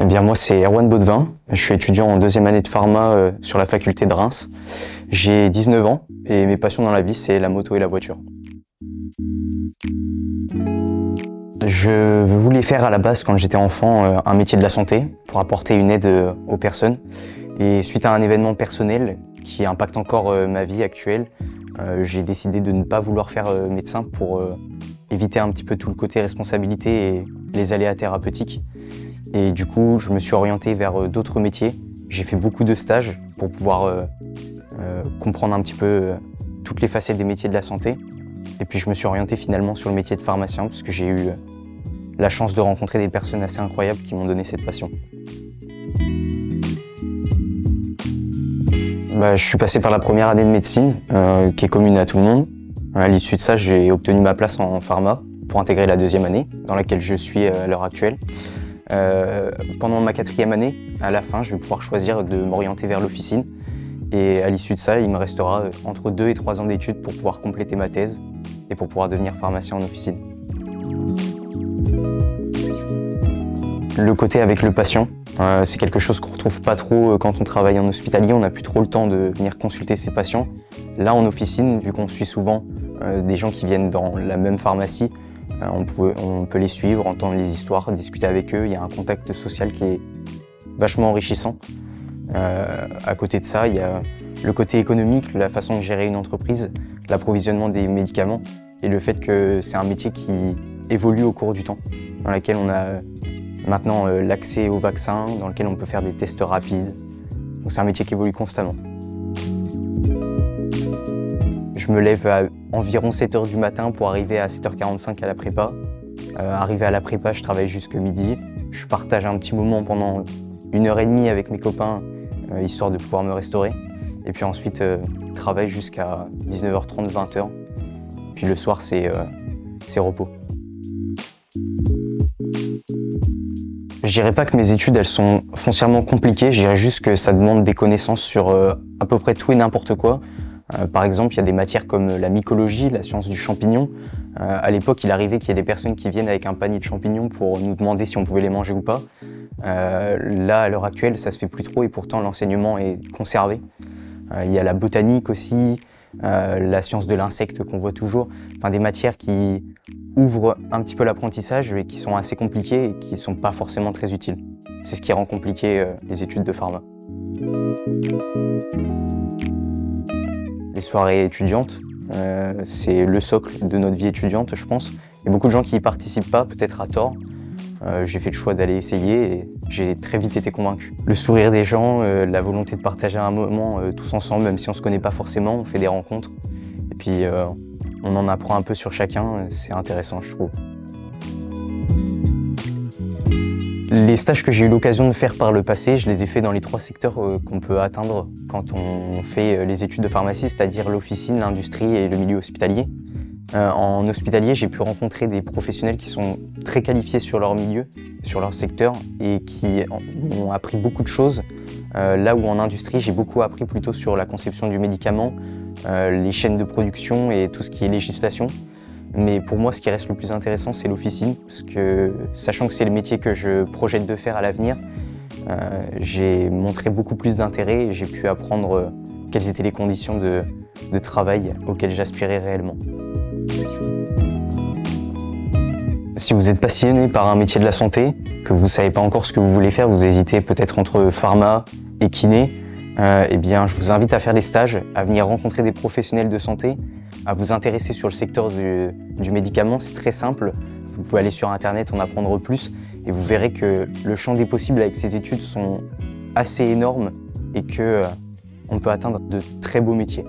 Eh bien moi c'est Erwan Baudevin, je suis étudiant en deuxième année de pharma sur la faculté de Reims. J'ai 19 ans et mes passions dans la vie c'est la moto et la voiture. Je voulais faire à la base quand j'étais enfant un métier de la santé pour apporter une aide aux personnes. Et suite à un événement personnel qui impacte encore ma vie actuelle, j'ai décidé de ne pas vouloir faire médecin pour éviter un petit peu tout le côté responsabilité et les aléas thérapeutiques. Et du coup, je me suis orienté vers d'autres métiers. J'ai fait beaucoup de stages pour pouvoir comprendre un petit peu toutes les facettes des métiers de la santé. Et puis je me suis orienté finalement sur le métier de pharmacien parce que j'ai eu la chance de rencontrer des personnes assez incroyables qui m'ont donné cette passion. Je suis passé par la première année de médecine, qui est commune à tout le monde. À l'issue de ça, j'ai obtenu ma place en pharma pour intégrer la deuxième année, dans laquelle je suis à l'heure actuelle. Pendant ma quatrième année, à la fin, je vais pouvoir choisir de m'orienter vers l'officine. Et à l'issue de ça, il me restera entre 2 et 3 ans d'études pour pouvoir compléter ma thèse et pour pouvoir devenir pharmacien en officine. Le côté avec le patient, c'est quelque chose qu'on ne retrouve pas trop quand on travaille en hospitalier. On n'a plus trop le temps de venir consulter ses patients. Là, en officine, vu qu'on suit souvent des gens qui viennent dans la même pharmacie, on peut les suivre, entendre les histoires, discuter avec eux. Il y a un contact social qui est vachement enrichissant. À côté de ça, il y a le côté économique, la façon de gérer une entreprise, l'approvisionnement des médicaments et le fait que c'est un métier qui évolue au cours du temps, dans lequel on a maintenant l'accès aux vaccins, dans lequel on peut faire des tests rapides. Donc c'est un métier qui évolue constamment. Je me lève à environ 7h du matin pour arriver à 7h45 à la prépa. Arrivé à la prépa, je travaille jusqu'à midi. Je partage un petit moment pendant 1h30 avec mes copains, histoire de pouvoir me restaurer. Et puis ensuite, travaille jusqu'à 19h30, 20h. Puis le soir, c'est repos. Je dirais pas que mes études elles sont foncièrement compliquées, je dirais juste que ça demande des connaissances sur à peu près tout et n'importe quoi. Par exemple, il y a des matières comme la mycologie, la science du champignon. À l'époque, il arrivait qu'il y ait des personnes qui viennent avec un panier de champignons pour nous demander si on pouvait les manger ou pas. Là, à l'heure actuelle, ça se fait plus trop et pourtant l'enseignement est conservé. Il y a la botanique aussi, la science de l'insecte qu'on voit toujours. Enfin, des matières qui ouvrent un petit peu l'apprentissage et qui sont assez compliquées et qui ne sont pas forcément très utiles. C'est ce qui rend compliqué les études de pharma. Les soirées étudiantes, c'est le socle de notre vie étudiante, je pense. Il y a beaucoup de gens qui y participent pas, peut-être à tort. J'ai fait le choix d'aller essayer et j'ai très vite été convaincu. Le sourire des gens, la volonté de partager un moment tous ensemble, même si on ne se connaît pas forcément, on fait des rencontres. Et puis on en apprend un peu sur chacun, c'est intéressant je trouve. Les stages que j'ai eu l'occasion de faire par le passé, je les ai faits dans les 3 secteurs qu'on peut atteindre quand on fait les études de pharmacie, c'est-à-dire l'officine, l'industrie et le milieu hospitalier. En hospitalier, j'ai pu rencontrer des professionnels qui sont très qualifiés sur leur milieu, sur leur secteur et qui ont appris beaucoup de choses. Là où en industrie, j'ai beaucoup appris plutôt sur la conception du médicament, les chaînes de production et tout ce qui est législation. Mais pour moi, ce qui reste le plus intéressant, c'est l'officine, parce que sachant que c'est le métier que je projette de faire à l'avenir, j'ai montré beaucoup plus d'intérêt et j'ai pu apprendre quelles étaient les conditions de travail auxquelles j'aspirais réellement. Si vous êtes passionné par un métier de la santé, que vous ne savez pas encore ce que vous voulez faire, vous hésitez peut-être entre pharma et kiné, eh bien, je vous invite à faire des stages, à venir rencontrer des professionnels de santé, à vous intéresser sur le secteur du médicament. C'est très simple, vous pouvez aller sur internet, en apprendre plus et vous verrez que le champ des possibles avec ces études sont assez énormes et qu'on peut atteindre de très beaux métiers.